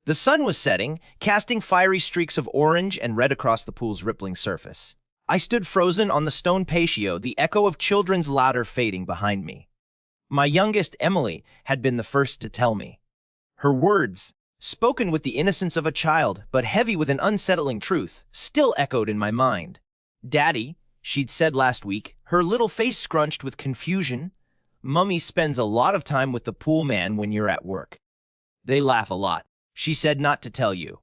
The sun was setting, casting fiery streaks of orange and red across the pool's rippling surface. I stood frozen on the stone patio, the echo of children's laughter fading behind me. My youngest, Emily, had been the first to tell me. Her words, spoken with the innocence of a child, but heavy with an unsettling truth, still echoed in my mind. "Daddy," she'd said last week, her little face scrunched with confusion, "Mummy spends a lot of time with the pool man when you're at work. They laugh a lot. She said not to tell you."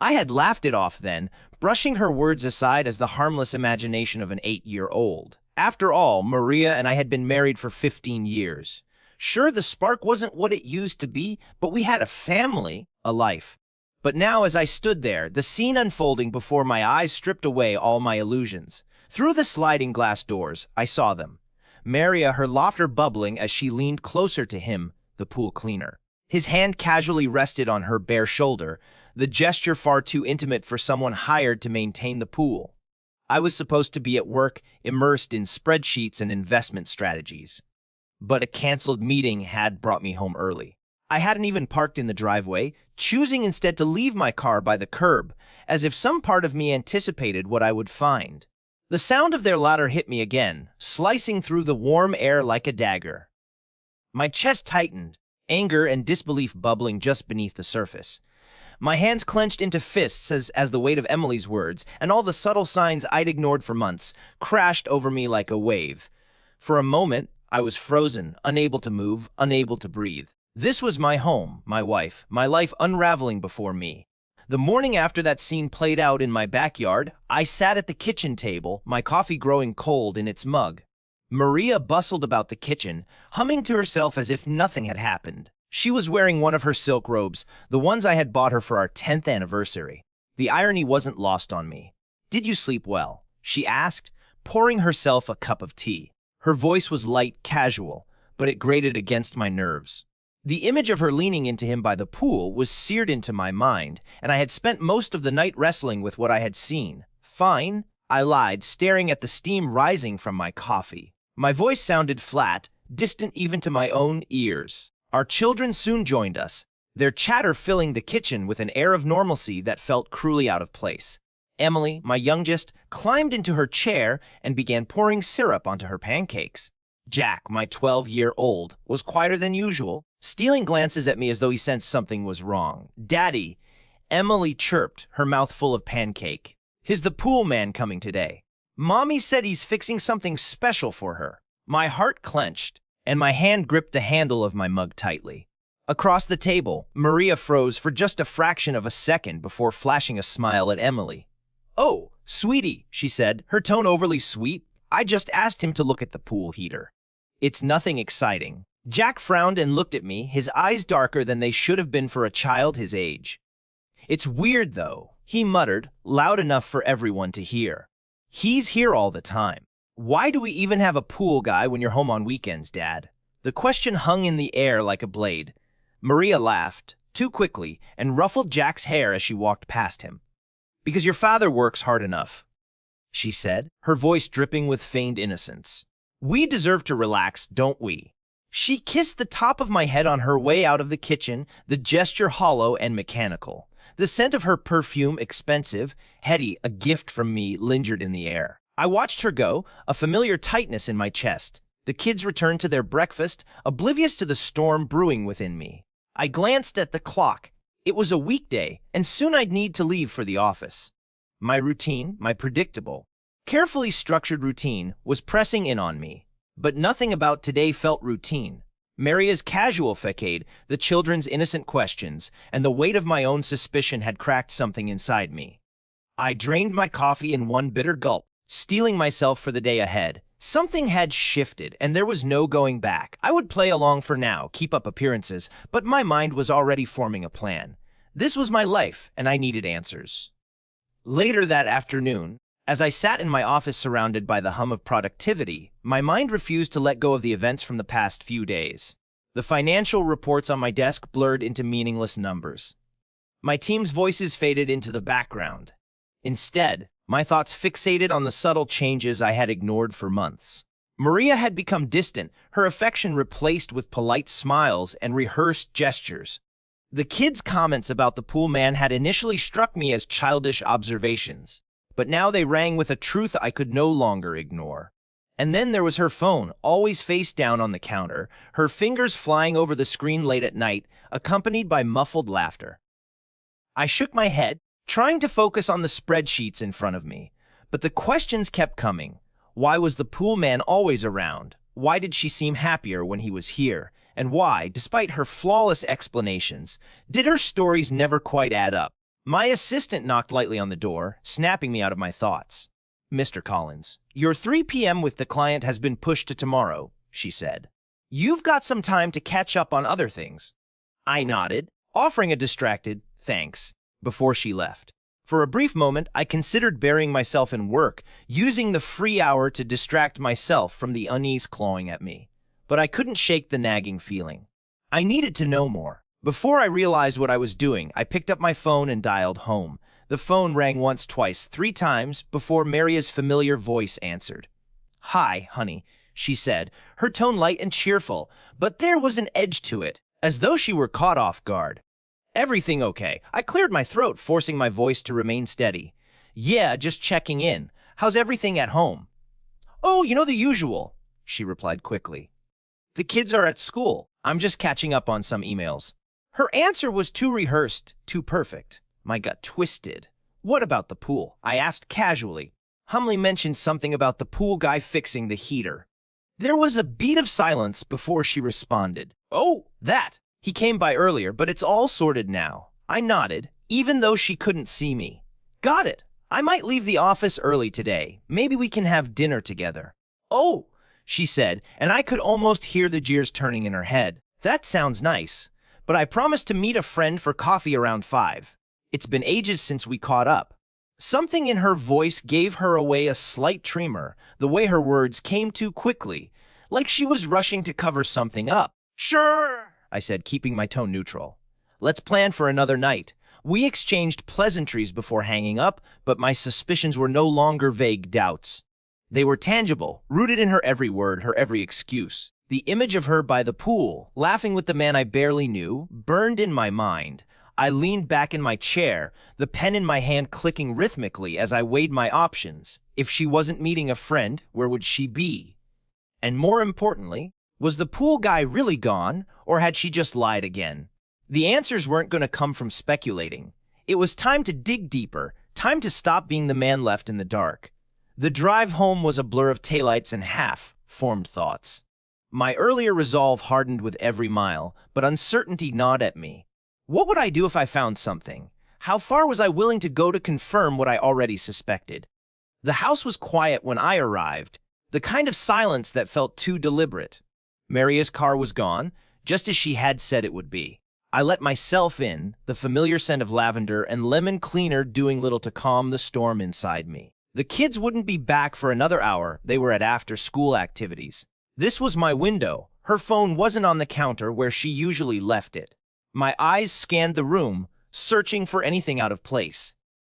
I had laughed it off then, brushing her words aside as the harmless imagination of an 8-year-old. After all, Maria and I had been married for 15 years. Sure, the spark wasn't what it used to be, but we had a family, a life. But now, as I stood there, the scene unfolding before my eyes stripped away all my illusions. Through the sliding glass doors, I saw them. Maria, her laughter bubbling as she leaned closer to him, the pool cleaner. His hand casually rested on her bare shoulder, the gesture far too intimate for someone hired to maintain the pool. I was supposed to be at work, immersed in spreadsheets and investment strategies. But a canceled meeting had brought me home early. I hadn't even parked in the driveway, choosing instead to leave my car by the curb, as if some part of me anticipated what I would find. The sound of their laughter hit me again, slicing through the warm air like a dagger. My chest tightened, anger and disbelief bubbling just beneath the surface. My hands clenched into fists as the weight of Emily's words, and all the subtle signs I'd ignored for months, crashed over me like a wave. For a moment, I was frozen, unable to move, unable to breathe. This was my home, my wife, my life unraveling before me. The morning after that scene played out in my backyard, I sat at the kitchen table, my coffee growing cold in its mug. Maria bustled about the kitchen, humming to herself as if nothing had happened. She was wearing one of her silk robes, the ones I had bought her for our 10th anniversary. The irony wasn't lost on me. "Did you sleep well?" she asked, pouring herself a cup of tea. Her voice was light, casual, but it grated against my nerves. The image of her leaning into him by the pool was seared into my mind, and I had spent most of the night wrestling with what I had seen. "Fine," I lied, staring at the steam rising from my coffee. My voice sounded flat, distant even to my own ears. Our children soon joined us, their chatter filling the kitchen with an air of normalcy that felt cruelly out of place. Emily, my youngest, climbed into her chair and began pouring syrup onto her pancakes. Jack, my 12-year-old, was quieter than usual, stealing glances at me as though he sensed something was wrong. "Daddy," Emily chirped, her mouth full of pancake. "Is the pool man coming today? Mommy said he's fixing something special for her." My heart clenched, and my hand gripped the handle of my mug tightly. Across the table, Maria froze for just a fraction of a second before flashing a smile at Emily. "Oh, sweetie," she said, her tone overly sweet. "I just asked him to look at the pool heater. It's nothing exciting." Jack frowned and looked at me, his eyes darker than they should have been for a child his age. "It's weird, though," he muttered, loud enough for everyone to hear. "He's here all the time. Why do we even have a pool guy when you're home on weekends, Dad?" The question hung in the air like a blade. Maria laughed, too quickly, and ruffled Jack's hair as she walked past him. "Because your father works hard enough," she said, her voice dripping with feigned innocence. "We deserve to relax, don't we?" She kissed the top of my head on her way out of the kitchen, the gesture hollow and mechanical. The scent of her perfume, expensive, heady, a gift from me, lingered in the air. I watched her go, a familiar tightness in my chest. The kids returned to their breakfast, oblivious to the storm brewing within me. I glanced at the clock. It was a weekday, and soon I'd need to leave for the office. My routine, my predictable, carefully structured routine, was pressing in on me. But nothing about today felt routine. Maria's casual facade, the children's innocent questions, and the weight of my own suspicion had cracked something inside me. I drained my coffee in one bitter gulp, steeling myself for the day ahead. Something had shifted, and there was no going back. I would play along for now, keep up appearances, but my mind was already forming a plan. This was my life, and I needed answers. Later that afternoon, as I sat in my office surrounded by the hum of productivity, my mind refused to let go of the events from the past few days. The financial reports on my desk blurred into meaningless numbers. My team's voices faded into the background. Instead, my thoughts fixated on the subtle changes I had ignored for months. Maria had become distant, her affection replaced with polite smiles and rehearsed gestures. The kids' comments about the pool man had initially struck me as childish observations, but now they rang with a truth I could no longer ignore. And then there was her phone, always face down on the counter, her fingers flying over the screen late at night, accompanied by muffled laughter. I shook my head, trying to focus on the spreadsheets in front of me, but the questions kept coming. Why was the pool man always around? Why did she seem happier when he was here? And why, despite her flawless explanations, did her stories never quite add up? My assistant knocked lightly on the door, snapping me out of my thoughts. "Mr. Collins, your 3 p.m. with the client has been pushed to tomorrow," she said. "You've got some time to catch up on other things." I nodded, offering a distracted thanks before she left. For a brief moment, I considered burying myself in work, using the free hour to distract myself from the unease clawing at me. But I couldn't shake the nagging feeling. I needed to know more. Before I realized what I was doing, I picked up my phone and dialed home. The phone rang once, twice, 3 times before Maria's familiar voice answered. "Hi, honey," she said, her tone light and cheerful, but there was an edge to it, as though she were caught off guard. "Everything okay?" I cleared my throat, forcing my voice to remain steady. "Yeah, just checking in. How's everything at home?" "Oh, you know the usual," she replied quickly. "The kids are at school. I'm just catching up on some emails." Her answer was too rehearsed, too perfect. My gut twisted. "What about the pool?" I asked casually. Humley mentioned something about the pool guy fixing the heater. There was a beat of silence before she responded. "Oh, that! He came by earlier, but it's all sorted now." I nodded, even though she couldn't see me. "Got it. I might leave the office early today. Maybe we can have dinner together." "Oh," she said, and I could almost hear the gears turning in her head. "That sounds nice, but I promised to meet a friend for coffee around 5. It's been ages since we caught up." Something in her voice gave her away, a slight tremor, the way her words came too quickly, like she was rushing to cover something up. "Sure," I said, keeping my tone neutral. "Let's plan for another night." We exchanged pleasantries before hanging up, but my suspicions were no longer vague doubts. They were tangible, rooted in her every word, her every excuse. The image of her by the pool, laughing with the man I barely knew, burned in my mind. I leaned back in my chair, the pen in my hand clicking rhythmically as I weighed my options. If she wasn't meeting a friend, where would she be? And more importantly, was the pool guy really gone, or had she just lied again? The answers weren't going to come from speculating. It was time to dig deeper, time to stop being the man left in the dark. The drive home was a blur of taillights and half-formed thoughts. My earlier resolve hardened with every mile, but uncertainty gnawed at me. What would I do if I found something? How far was I willing to go to confirm what I already suspected? The house was quiet when I arrived, the kind of silence that felt too deliberate. Maria's car was gone, just as she had said it would be. I let myself in, the familiar scent of lavender and lemon cleaner doing little to calm the storm inside me. The kids wouldn't be back for another hour. They were at after-school activities. This was my window. Her phone wasn't on the counter where she usually left it. My eyes scanned the room, searching for anything out of place.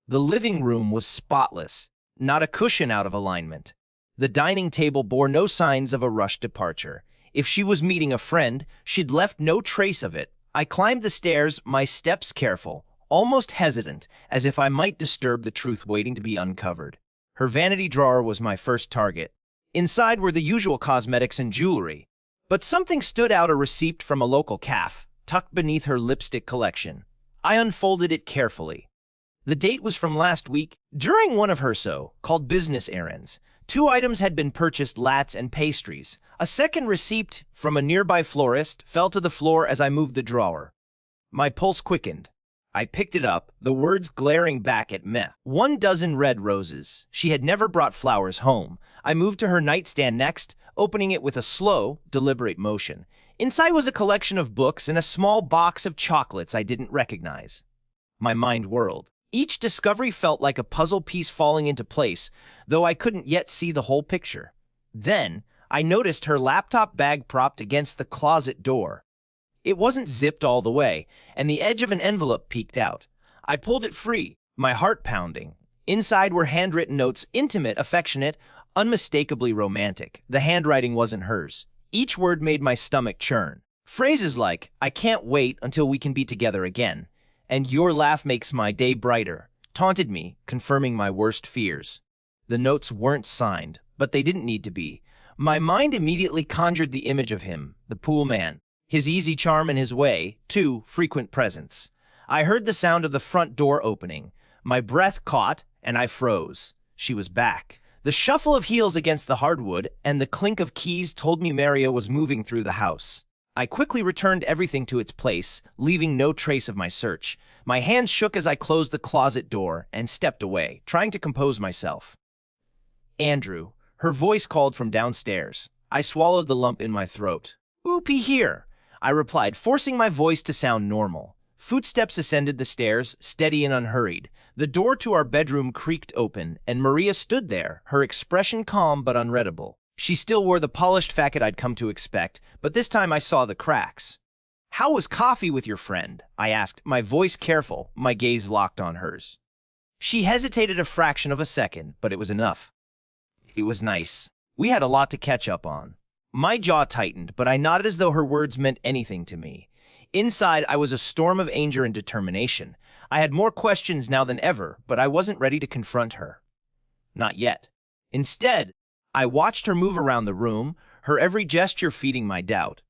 The living room was spotless, not a cushion out of alignment. The dining table bore no signs of a rushed departure. If she was meeting a friend, she'd left no trace of it. I climbed the stairs, my steps careful, almost hesitant, as if I might disturb the truth waiting to be uncovered. Her vanity drawer was my first target. Inside were the usual cosmetics and jewelry, but something stood out, a receipt from a local cafe, tucked beneath her lipstick collection. I unfolded it carefully. The date was from last week, during one of her so-called business errands. 2 items had been purchased, lattes and pastries. A second receipt from a nearby florist fell to the floor as I moved the drawer. My pulse quickened. I picked it up, the words glaring back at me. 1 dozen red roses. She had never brought flowers home. I moved to her nightstand next, opening it with a slow, deliberate motion. Inside was a collection of books and a small box of chocolates I didn't recognize. My mind whirled. Each discovery felt like a puzzle piece falling into place, though I couldn't yet see the whole picture. Then, I noticed her laptop bag propped against the closet door. It wasn't zipped all the way, and the edge of an envelope peeked out. I pulled it free, my heart pounding. Inside were handwritten notes, intimate, affectionate, unmistakably romantic. The handwriting wasn't hers. Each word made my stomach churn. Phrases like, "I can't wait until we can be together again," and "Your laugh makes my day brighter," taunted me, confirming my worst fears. The notes weren't signed, but they didn't need to be. My mind immediately conjured the image of him, the pool man, his easy charm and his way, too frequent presence. I heard the sound of the front door opening. My breath caught, and I froze. She was back. The shuffle of heels against the hardwood and the clink of keys told me Maria was moving through the house. I quickly returned everything to its place, leaving no trace of my search. My hands shook as I closed the closet door and stepped away, trying to compose myself. "Andrew," her voice called from downstairs. I swallowed the lump in my throat. "Oopie here," I replied, forcing my voice to sound normal. Footsteps ascended the stairs, steady and unhurried. The door to our bedroom creaked open, and Maria stood there, her expression calm but unreadable. She still wore the polished facade I'd come to expect, but this time I saw the cracks. "How was coffee with your friend?" I asked, my voice careful, my gaze locked on hers. She hesitated a fraction of a second, but it was enough. "It was nice. We had a lot to catch up on." My jaw tightened, but I nodded as though her words meant anything to me. Inside, I was a storm of anger and determination. I had more questions now than ever, but I wasn't ready to confront her. Not yet. Instead, I watched her move around the room, her every gesture feeding my doubt.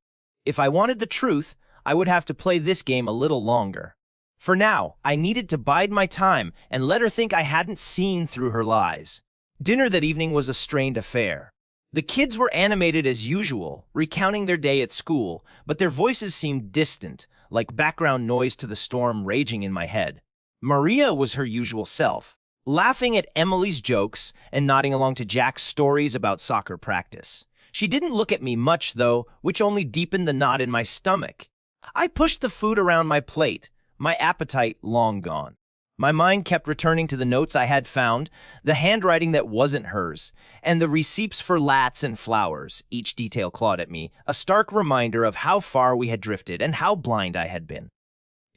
If I wanted the truth, I would have to play this game a little longer. For now, I needed to bide my time and let her think I hadn't seen through her lies. Dinner that evening was a strained affair. The kids were animated as usual, recounting their day at school, but their voices seemed distant, like background noise to the storm raging in my head. Maria was her usual self, laughing at Emily's jokes and nodding along to Jack's stories about soccer practice. She didn't look at me much, though, which only deepened the knot in my stomach. I pushed the food around my plate, my appetite long gone. My mind kept returning to the notes I had found, the handwriting that wasn't hers, and the receipts for lattes and flowers. Each detail clawed at me, a stark reminder of how far we had drifted and how blind I had been.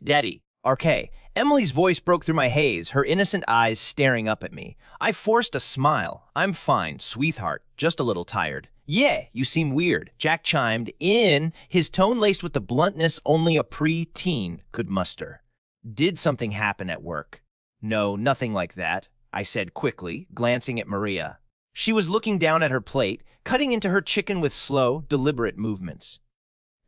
"Daddy, RK." Emily's voice broke through my haze, her innocent eyes staring up at me. I forced a smile. "I'm fine, sweetheart, just a little tired." "Yeah, you seem weird," Jack chimed in, his tone laced with the bluntness only a pre-teen could muster. "Did something happen at work?" "No, nothing like that," I said quickly, glancing at Maria. She was looking down at her plate, cutting into her chicken with slow, deliberate movements.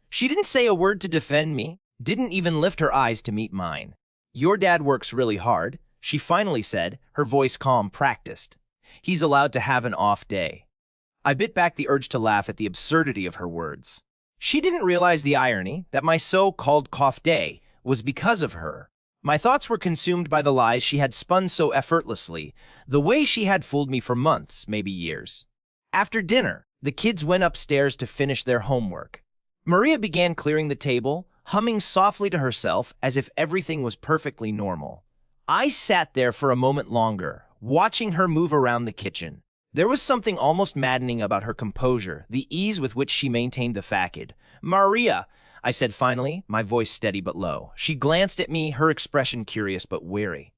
She didn't say a word to defend me, didn't even lift her eyes to meet mine. "Your dad works really hard," she finally said, her voice calm, practiced. "He's allowed to have an off day." I bit back the urge to laugh at the absurdity of her words. She didn't realize the irony that my so-called off day was because of her. My thoughts were consumed by the lies she had spun so effortlessly, the way she had fooled me for months, maybe years. After dinner, the kids went upstairs to finish their homework. Maria began clearing the table, humming softly to herself as if everything was perfectly normal. I sat there for a moment longer, watching her move around the kitchen. There was something almost maddening about her composure, the ease with which she maintained the facade. "Maria," I said finally, my voice steady but low. She glanced at me, her expression curious but wary.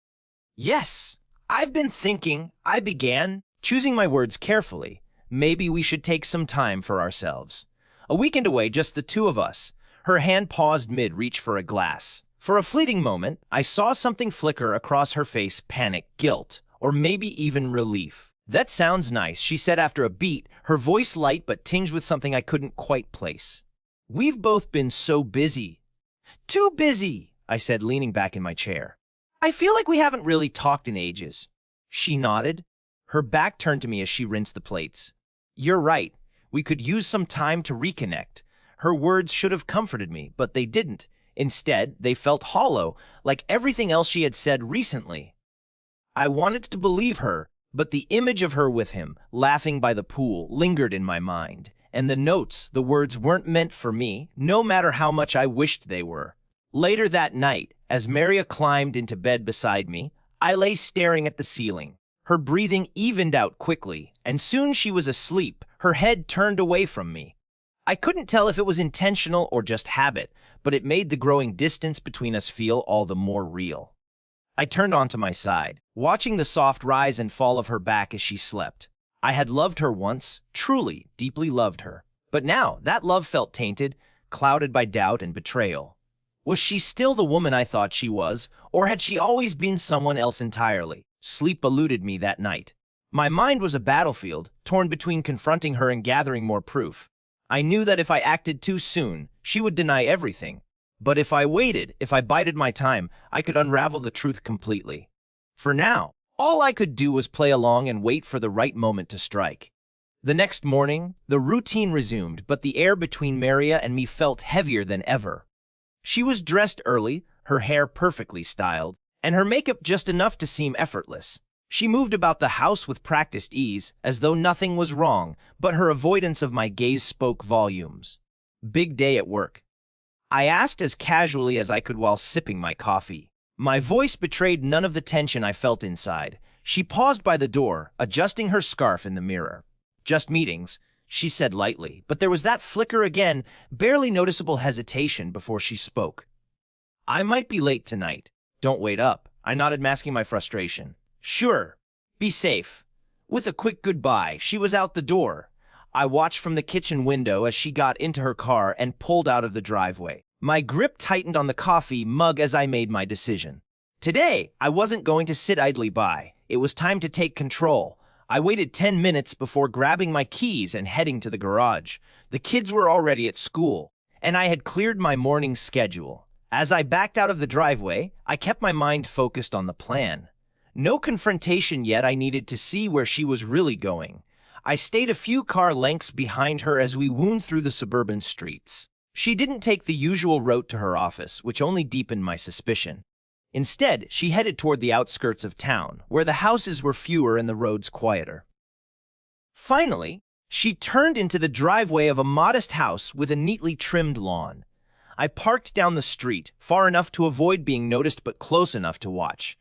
"Yes, I've been thinking," I began, choosing my words carefully. "Maybe we should take some time for ourselves. A weekend away, just the two of us." Her hand paused mid-reach for a glass. For a fleeting moment, I saw something flicker across her face, panic, guilt, or maybe even relief. "That sounds nice," she said after a beat, her voice light but tinged with something I couldn't quite place. "We've both been so busy." "Too busy," I said, leaning back in my chair. "I feel like we haven't really talked in ages." She nodded, her back turned to me as she rinsed the plates. "You're right. We could use some time to reconnect." Her words should have comforted me, but they didn't. Instead, they felt hollow, like everything else she had said recently. I wanted to believe her, but the image of her with him, laughing by the pool, lingered in my mind. And the notes, the words weren't meant for me, no matter how much I wished they were. Later that night, as Maria climbed into bed beside me, I lay staring at the ceiling. Her breathing evened out quickly, and soon she was asleep, her head turned away from me. I couldn't tell if it was intentional or just habit, but it made the growing distance between us feel all the more real. I turned onto my side, watching the soft rise and fall of her back as she slept. I had loved her once, truly, deeply loved her. But now, that love felt tainted, clouded by doubt and betrayal. Was she still the woman I thought she was, or had she always been someone else entirely? Sleep eluded me that night. My mind was a battlefield, torn between confronting her and gathering more proof. I knew that if I acted too soon, she would deny everything. But if I waited, if I bided my time, I could unravel the truth completely. For now, all I could do was play along and wait for the right moment to strike. The next morning, the routine resumed, but the air between Maria and me felt heavier than ever. She was dressed early, her hair perfectly styled, and her makeup just enough to seem effortless. She moved about the house with practiced ease, as though nothing was wrong, but her avoidance of my gaze spoke volumes. Big day at work. I asked as casually as I could while sipping my coffee. My voice betrayed none of the tension I felt inside. She paused by the door, adjusting her scarf in the mirror. "Just meetings," she said lightly, but there was that flicker again, barely noticeable hesitation before she spoke. "I might be late tonight. Don't wait up," I nodded, masking my frustration. "Sure. Be safe." With a quick goodbye, she was out the door. I watched from the kitchen window as she got into her car and pulled out of the driveway. My grip tightened on the coffee mug as I made my decision. Today, I wasn't going to sit idly by. It was time to take control. I waited 10 minutes before grabbing my keys and heading to the garage. The kids were already at school, and I had cleared my morning schedule. As I backed out of the driveway, I kept my mind focused on the plan. No confrontation yet. I needed to see where she was really going. I stayed a few car lengths behind her as we wound through the suburban streets. She didn't take the usual route to her office, which only deepened my suspicion. Instead, she headed toward the outskirts of town, where the houses were fewer and the roads quieter. Finally, she turned into the driveway of a modest house with a neatly trimmed lawn. I parked down the street, far enough to avoid being noticed but close enough to watch.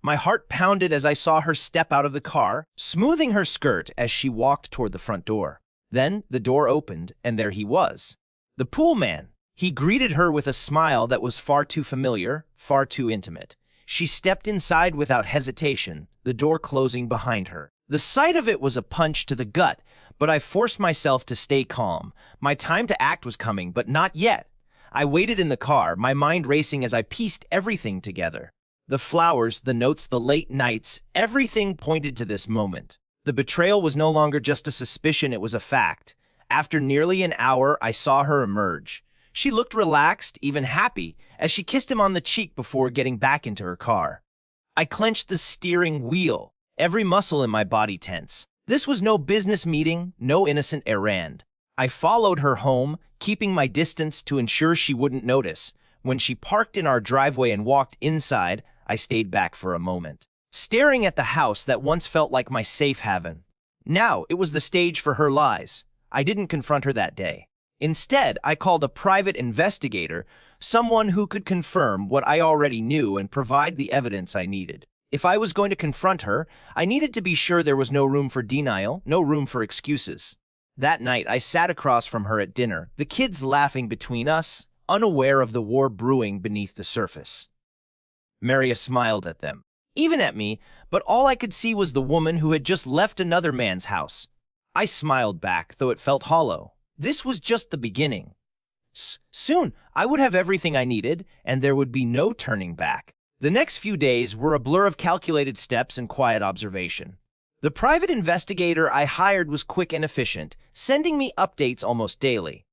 My heart pounded as I saw her step out of the car, smoothing her skirt as she walked toward the front door. Then the door opened, and there he was. The pool man. He greeted her with a smile that was far too familiar, far too intimate. She stepped inside without hesitation, the door closing behind her. The sight of it was a punch to the gut, but I forced myself to stay calm. My time to act was coming, but not yet. I waited in the car, my mind racing as I pieced everything together. The flowers, the notes, the late nights, everything pointed to this moment. The betrayal was no longer just a suspicion, it was a fact. After nearly an hour, I saw her emerge. She looked relaxed, even happy, as she kissed him on the cheek before getting back into her car. I clenched the steering wheel, every muscle in my body tense. This was no business meeting, no innocent errand. I followed her home, keeping my distance to ensure she wouldn't notice. When she parked in our driveway and walked inside, I stayed back for a moment, staring at the house that once felt like my safe haven. Now it was the stage for her lies. I didn't confront her that day. Instead, I called a private investigator, someone who could confirm what I already knew and provide the evidence I needed. If I was going to confront her, I needed to be sure there was no room for denial, no room for excuses. That night, I sat across from her at dinner, the kids laughing between us, unaware of the war brewing beneath the surface. Maria smiled at them, even at me, but all I could see was the woman who had just left another man's house. I smiled back, though it felt hollow. This was just the beginning. Soon, I would have everything I needed, and there would be no turning back. The next few days were a blur of calculated steps and quiet observation. The private investigator I hired was quick and efficient, sending me updates almost daily.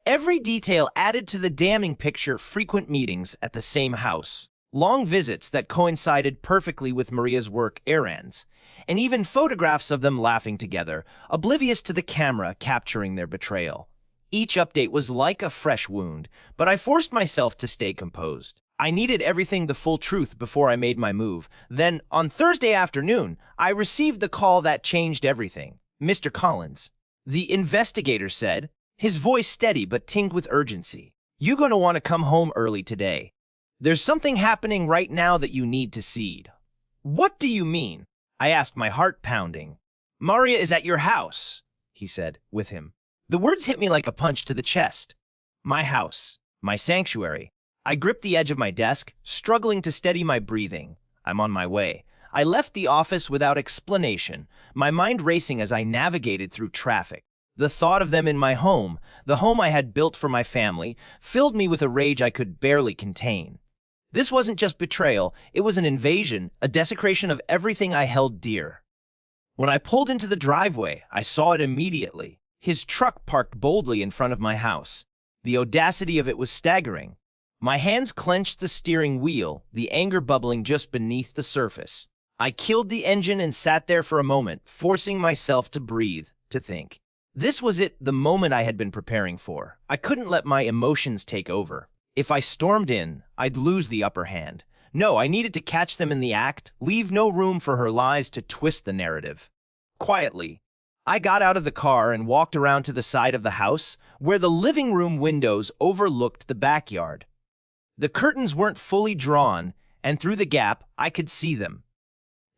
Every detail added to the damning picture: frequent meetings at the same house, long visits that coincided perfectly with Maria's work errands, and even photographs of them laughing together, oblivious to the camera capturing their betrayal. Each update was like a fresh wound, but I forced myself to stay composed. I needed everything, the full truth, before I made my move. Then, on Thursday afternoon, I received the call that changed everything. "Mr. Collins," the investigator said, his voice steady but tinged with urgency. "You're going to want to come home early today. There's something happening right now that you need to see." "What do you mean?" I asked, my heart pounding. "Maria is at your house," he said, with him. The words hit me like a punch to the chest. My house, my sanctuary. I gripped the edge of my desk, struggling to steady my breathing. I'm on my way. I left the office without explanation, my mind racing as I navigated through traffic. The thought of them in my home, the home I had built for my family, filled me with a rage I could barely contain. This wasn't just betrayal, it was an invasion, a desecration of everything I held dear. When I pulled into the driveway, I saw it immediately. His truck parked boldly in front of my house. The audacity of it was staggering. My hands clenched the steering wheel, the anger bubbling just beneath the surface. I killed the engine and sat there for a moment, forcing myself to breathe, to think. This was it, the moment I had been preparing for. I couldn't let my emotions take over. If I stormed in, I'd lose the upper hand. No, I needed to catch them in the act, leave no room for her lies to twist the narrative. Quietly, I got out of the car and walked around to the side of the house, where the living room windows overlooked the backyard. The curtains weren't fully drawn, and through the gap, I could see them.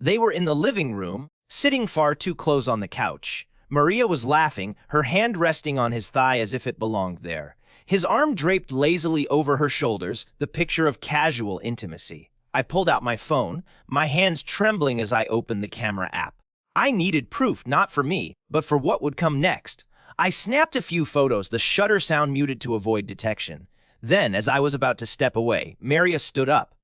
They were in the living room, sitting far too close on the couch. Maria was laughing, her hand resting on his thigh as if it belonged there. His arm draped lazily over her shoulders, the picture of casual intimacy. I pulled out my phone, my hands trembling as I opened the camera app. I needed proof, not for me, but for what would come next. I snapped a few photos, the shutter sound muted to avoid detection. Then, as I was about to step away, Maria stood up.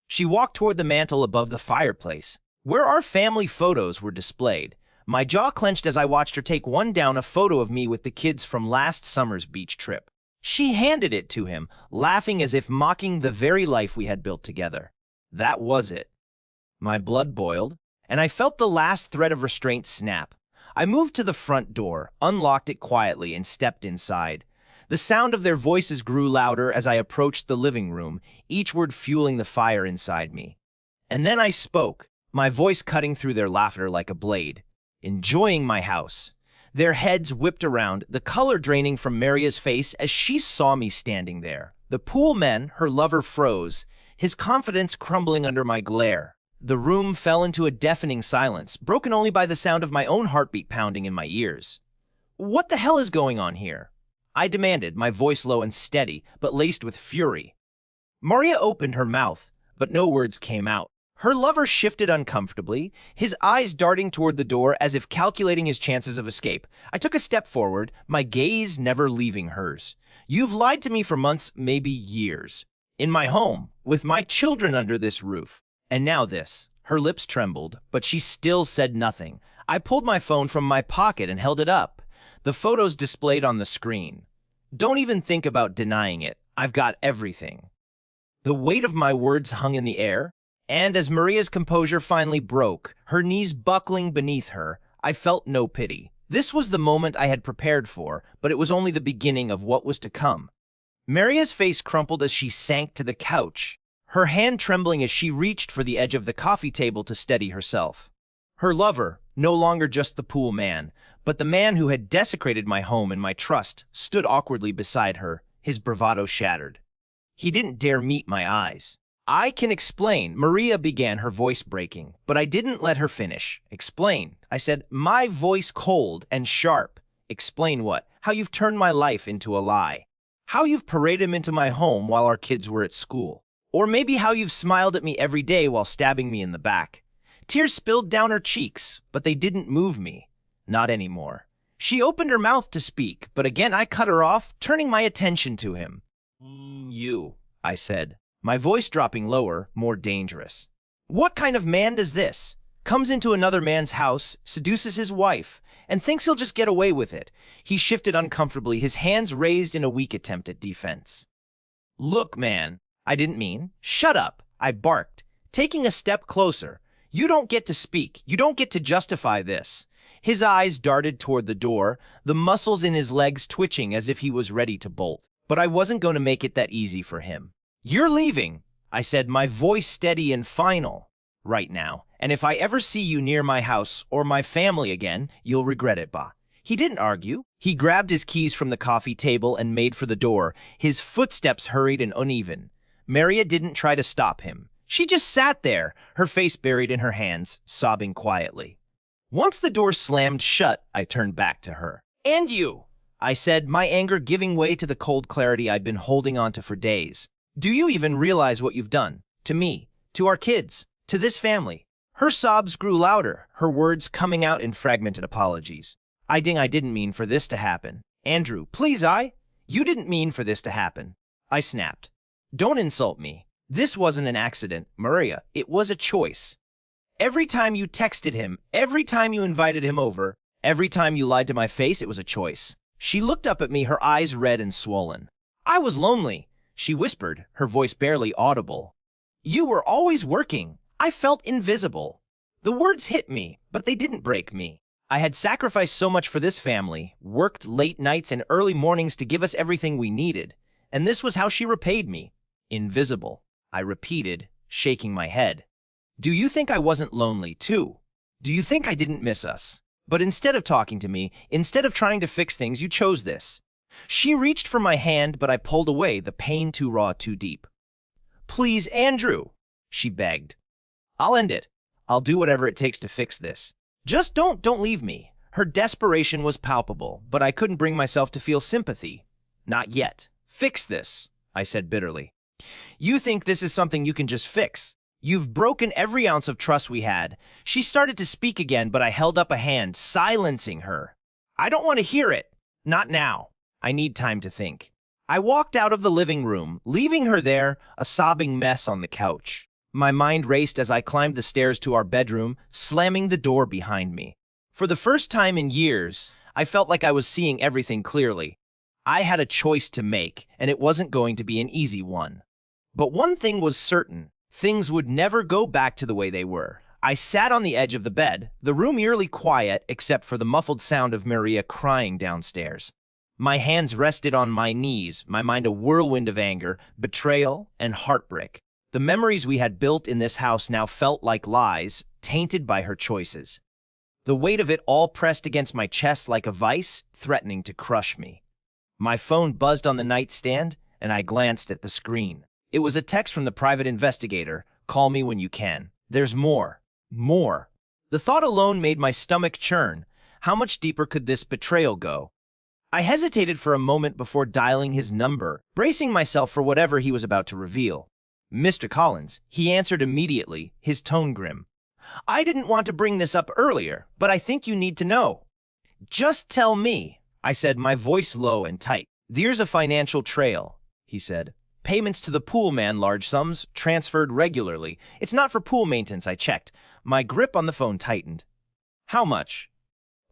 She walked toward the mantel above the fireplace, where our family photos were displayed. My jaw clenched as I watched her take one down, a photo of me with the kids from last summer's beach trip. She handed it to him, laughing as if mocking the very life we had built together. That was it. My blood boiled, and I felt the last thread of restraint snap. I moved to the front door, unlocked it quietly, and stepped inside. The sound of their voices grew louder as I approached the living room, each word fueling the fire inside me. And then I spoke, my voice cutting through their laughter like a blade. Enjoying my house. Their heads whipped around, the color draining from Maria's face as she saw me standing there. The pool men, her lover, froze, his confidence crumbling under my glare. The room fell into a deafening silence, broken only by the sound of my own heartbeat pounding in my ears. What the hell is going on here? I demanded, my voice low and steady, but laced with fury. Maria opened her mouth, but no words came out. Her lover shifted uncomfortably, his eyes darting toward the door as if calculating his chances of escape. I took a step forward, my gaze never leaving hers. You've lied to me for months, maybe years. In my home, with my children under this roof. And now this. Her lips trembled, but she still said nothing. I pulled my phone from my pocket and held it up. The photos displayed on the screen. Don't even think about denying it. I've got everything. The weight of my words hung in the air. And as Maria's composure finally broke, her knees buckling beneath her, I felt no pity. This was the moment I had prepared for, but it was only the beginning of what was to come. Maria's face crumpled as she sank to the couch, her hand trembling as she reached for the edge of the coffee table to steady herself. Her lover, no longer just the pool man, but the man who had desecrated my home and my trust, stood awkwardly beside her, his bravado shattered. He didn't dare meet my eyes. I can explain, Maria began, her voice breaking, but I didn't let her finish. Explain, I said, my voice cold and sharp. Explain what? How you've turned my life into a lie. How you've paraded him into my home while our kids were at school. Or maybe how you've smiled at me every day while stabbing me in the back. Tears spilled down her cheeks, but they didn't move me. Not anymore. She opened her mouth to speak, but again I cut her off, turning my attention to him. You, I said, my voice dropping lower, more dangerous. What kind of man does this? Comes into another man's house, seduces his wife, and thinks he'll just get away with it. He shifted uncomfortably, his hands raised in a weak attempt at defense. Look, man, I didn't mean. Shut up, I barked, taking a step closer. You don't get to speak. You don't get to justify this. His eyes darted toward the door, the muscles in his legs twitching as if he was ready to bolt. But I wasn't going to make it that easy for him. You're leaving, I said, my voice steady and final. Right now. And if I ever see you near my house or my family again, you'll regret it, bah. He didn't argue. He grabbed his keys from the coffee table and made for the door. His footsteps hurried and uneven. Maria didn't try to stop him. She just sat there, her face buried in her hands, sobbing quietly. Once the door slammed shut, I turned back to her. And you, I said, my anger giving way to the cold clarity I'd been holding on to for days. Do you even realize what you've done? To me, to our kids, to this family. Her sobs grew louder, her words coming out in fragmented apologies. I didn't mean for this to happen. Andrew, please, You didn't mean for this to happen. I snapped. Don't insult me. This wasn't an accident, Maria. It was a choice. Every time you texted him, every time you invited him over, every time you lied to my face, it was a choice. She looked up at me, her eyes red and swollen. I was lonely, she whispered, her voice barely audible. You were always working. I felt invisible. The words hit me, but they didn't break me. I had sacrificed so much for this family, worked late nights and early mornings to give us everything we needed, and this was how she repaid me. Invisible, I repeated, shaking my head. Do you think I wasn't lonely, too? Do you think I didn't miss us? But instead of talking to me, instead of trying to fix things, you chose this. She reached for my hand, but I pulled away, the pain too raw, too deep. Please, Andrew, she begged. I'll end it. I'll do whatever it takes to fix this. Just don't leave me. Her desperation was palpable, but I couldn't bring myself to feel sympathy. Not yet. Fix this, I said bitterly. You think this is something you can just fix. You've broken every ounce of trust we had. She started to speak again, but I held up a hand, silencing her. I don't want to hear it. Not now. I need time to think. I walked out of the living room, leaving her there, a sobbing mess on the couch. My mind raced as I climbed the stairs to our bedroom, slamming the door behind me. For the first time in years, I felt like I was seeing everything clearly. I had a choice to make, and it wasn't going to be an easy one. But one thing was certain. Things would never go back to the way they were. I sat on the edge of the bed, the room eerily quiet except for the muffled sound of Maria crying downstairs. My hands rested on my knees, my mind a whirlwind of anger, betrayal, and heartbreak. The memories we had built in this house now felt like lies, tainted by her choices. The weight of it all pressed against my chest like a vice, threatening to crush me. My phone buzzed on the nightstand, and I glanced at the screen. It was a text from the private investigator. Call me when you can. There's more. More. The thought alone made my stomach churn. How much deeper could this betrayal go? I hesitated for a moment before dialing his number, bracing myself for whatever he was about to reveal. Mr. Collins, he answered immediately, his tone grim. I didn't want to bring this up earlier, but I think you need to know. Just tell me, I said, my voice low and tight. There's a financial trail, he said. Payments to the pool man, large sums, transferred regularly. It's not for pool maintenance, I checked. My grip on the phone tightened. How much?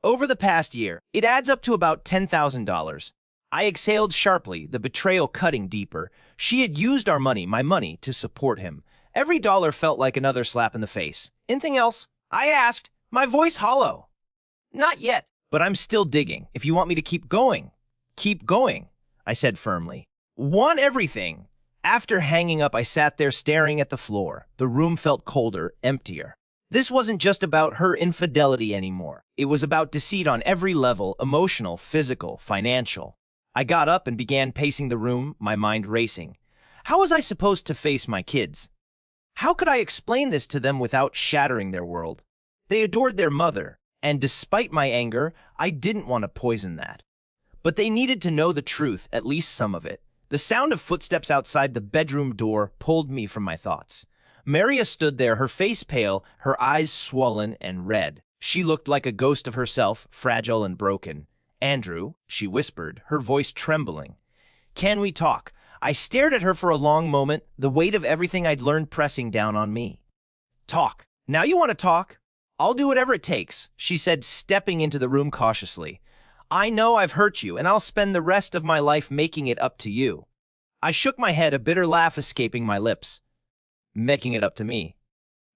Over the past year, it adds up to about $10,000. I exhaled sharply, the betrayal cutting deeper. She had used our money, my money, to support him. Every dollar felt like another slap in the face. Anything else? I asked, my voice hollow. Not yet, but I'm still digging. If you want me to keep going, I said firmly. Want everything. After hanging up, I sat there staring at the floor. The room felt colder, emptier. This wasn't just about her infidelity anymore. It was about deceit on every level, emotional, physical, financial. I got up and began pacing the room, my mind racing. How was I supposed to face my kids? How could I explain this to them without shattering their world? They adored their mother, and despite my anger, I didn't want to poison that. But they needed to know the truth, at least some of it. The sound of footsteps outside the bedroom door pulled me from my thoughts. Maria stood there, her face pale, her eyes swollen and red. She looked like a ghost of herself, fragile and broken. Andrew, she whispered, her voice trembling. Can we talk? I stared at her for a long moment, the weight of everything I'd learned pressing down on me. Talk. Now you want to talk? I'll do whatever it takes, she said, stepping into the room cautiously. I know I've hurt you, and I'll spend the rest of my life making it up to you. I shook my head, a bitter laugh escaping my lips. Making it up to me.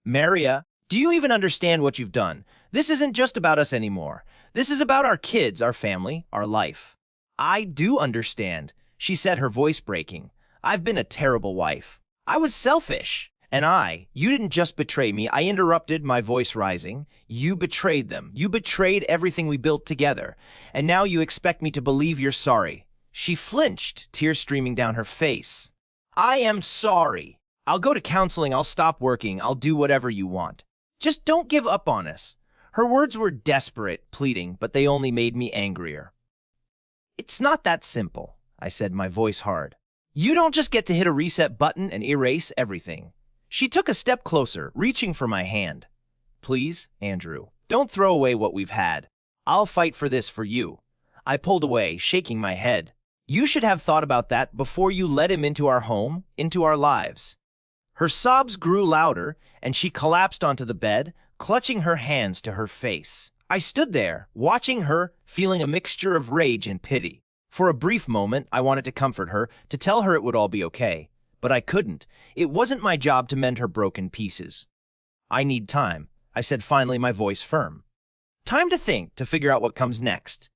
Maria, do you even understand what you've done? This isn't just about us anymore. This is about our kids, our family, our life. I do understand, she said, her voice breaking. I've been a terrible wife. I was selfish. And you didn't just betray me, I interrupted, my voice rising. You betrayed them. You betrayed everything we built together. And now you expect me to believe you're sorry. She flinched, tears streaming down her face. I am sorry. I'll go to counseling, I'll stop working, I'll do whatever you want. Just don't give up on us. Her words were desperate, pleading, but they only made me angrier. It's not that simple, I said, my voice hard. You don't just get to hit a reset button and erase everything. She took a step closer, reaching for my hand. Please, Andrew, don't throw away what we've had. I'll fight for this for you. I pulled away, shaking my head. You should have thought about that before you let him into our home, into our lives. Her sobs grew louder, and she collapsed onto the bed, clutching her hands to her face. I stood there, watching her, feeling a mixture of rage and pity. For a brief moment, I wanted to comfort her, to tell her it would all be okay. But I couldn't. It wasn't my job to mend her broken pieces. I need time, I said finally, my voice firm. Time to think, to figure out what comes next.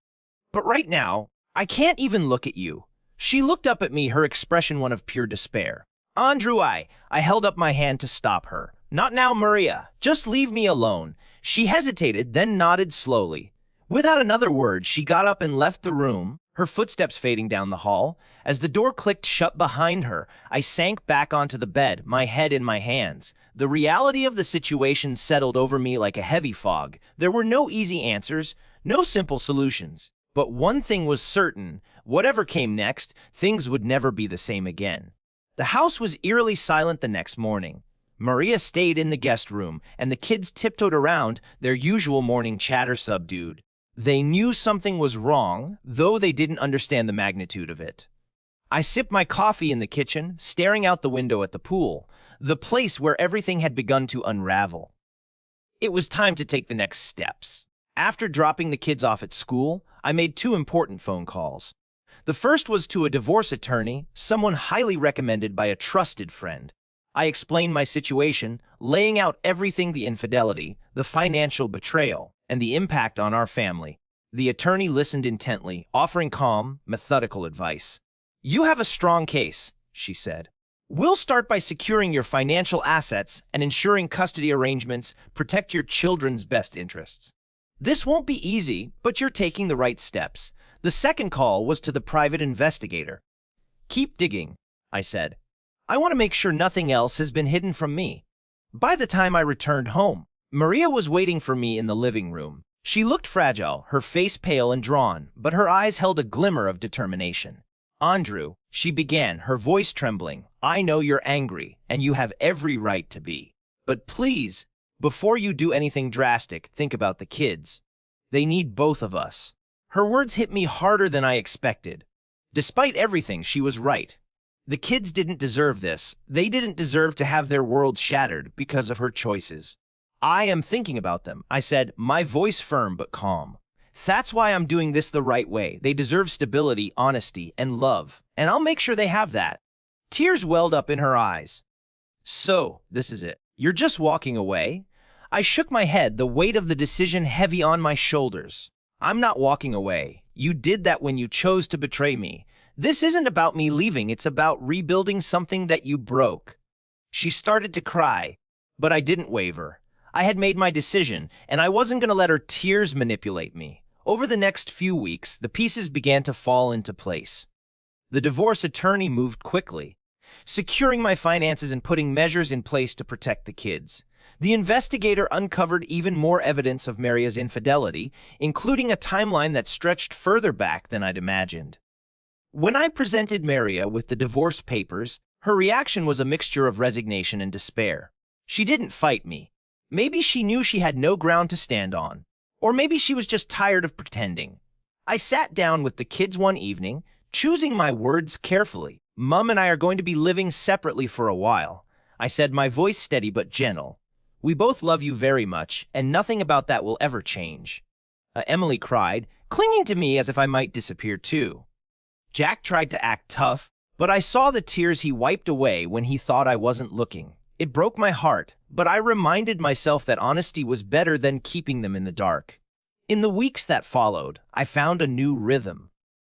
But right now, I can't even look at you. She looked up at me, her expression one of pure despair. Andrew, I held up my hand to stop her. Not now, Maria. Just leave me alone. She hesitated, then nodded slowly. Without another word, she got up and left the room, her footsteps fading down the hall. As the door clicked shut behind her, I sank back onto the bed, my head in my hands. The reality of the situation settled over me like a heavy fog. There were no easy answers, no simple solutions. But one thing was certain, whatever came next, things would never be the same again. The house was eerily silent the next morning. Maria stayed in the guest room, and the kids tiptoed around, their usual morning chatter subdued. They knew something was wrong, though they didn't understand the magnitude of it. I sipped my coffee in the kitchen, staring out the window at the pool, the place where everything had begun to unravel. It was time to take the next steps. After dropping the kids off at school, I made 2 important phone calls. The first was to a divorce attorney, someone highly recommended by a trusted friend. I explained my situation, laying out everything: the infidelity, the financial betrayal, and the impact on our family. The attorney listened intently, offering calm, methodical advice. You have a strong case, she said. We'll start by securing your financial assets and ensuring custody arrangements protect your children's best interests. This won't be easy, but you're taking the right steps. The second call was to the private investigator. Keep digging, I said. I want to make sure nothing else has been hidden from me. By the time I returned home, Maria was waiting for me in the living room. She looked fragile, her face pale and drawn, but her eyes held a glimmer of determination. Andrew, she began, her voice trembling, I know you're angry, and you have every right to be. But please, before you do anything drastic, think about the kids. They need both of us. Her words hit me harder than I expected. Despite everything, she was right. The kids didn't deserve this. They didn't deserve to have their world shattered because of her choices. I am thinking about them, I said, my voice firm but calm. That's why I'm doing this the right way. They deserve stability, honesty, and love, and I'll make sure they have that. Tears welled up in her eyes. So, this is it. You're just walking away? I shook my head, the weight of the decision heavy on my shoulders. I'm not walking away. You did that when you chose to betray me. This isn't about me leaving, it's about rebuilding something that you broke. She started to cry, but I didn't waver. I had made my decision, and I wasn't going to let her tears manipulate me. Over the next few weeks, the pieces began to fall into place. The divorce attorney moved quickly, securing my finances and putting measures in place to protect the kids. The investigator uncovered even more evidence of Maria's infidelity, including a timeline that stretched further back than I'd imagined. When I presented Maria with the divorce papers, her reaction was a mixture of resignation and despair. She didn't fight me. Maybe she knew she had no ground to stand on. Or maybe she was just tired of pretending. I sat down with the kids one evening, choosing my words carefully. Mom and I are going to be living separately for a while, I said, my voice steady but gentle. We both love you very much, and nothing about that will ever change. Emily cried, clinging to me as if I might disappear too. Jack tried to act tough, but I saw the tears he wiped away when he thought I wasn't looking. It broke my heart, but I reminded myself that honesty was better than keeping them in the dark. In the weeks that followed, I found a new rhythm.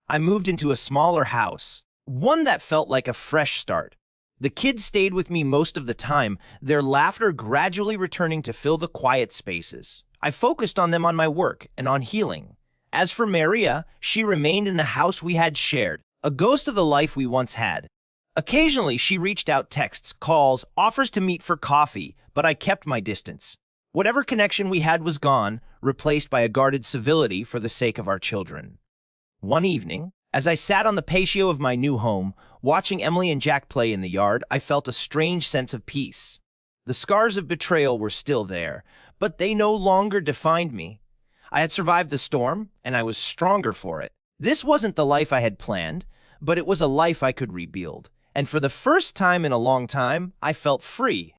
I moved into a smaller house, one that felt like a fresh start. The kids stayed with me most of the time, their laughter gradually returning to fill the quiet spaces. I focused on them, on my work, and on healing. As for Maria, she remained in the house we had shared, a ghost of the life we once had. Occasionally, she reached out, texts, calls, offers to meet for coffee, but I kept my distance. Whatever connection we had was gone, replaced by a guarded civility for the sake of our children. One evening, as I sat on the patio of my new home, watching Emily and Jack play in the yard, I felt a strange sense of peace. The scars of betrayal were still there, but they no longer defined me. I had survived the storm, and I was stronger for it. This wasn't the life I had planned, but it was a life I could rebuild. And for the first time in a long time, I felt free.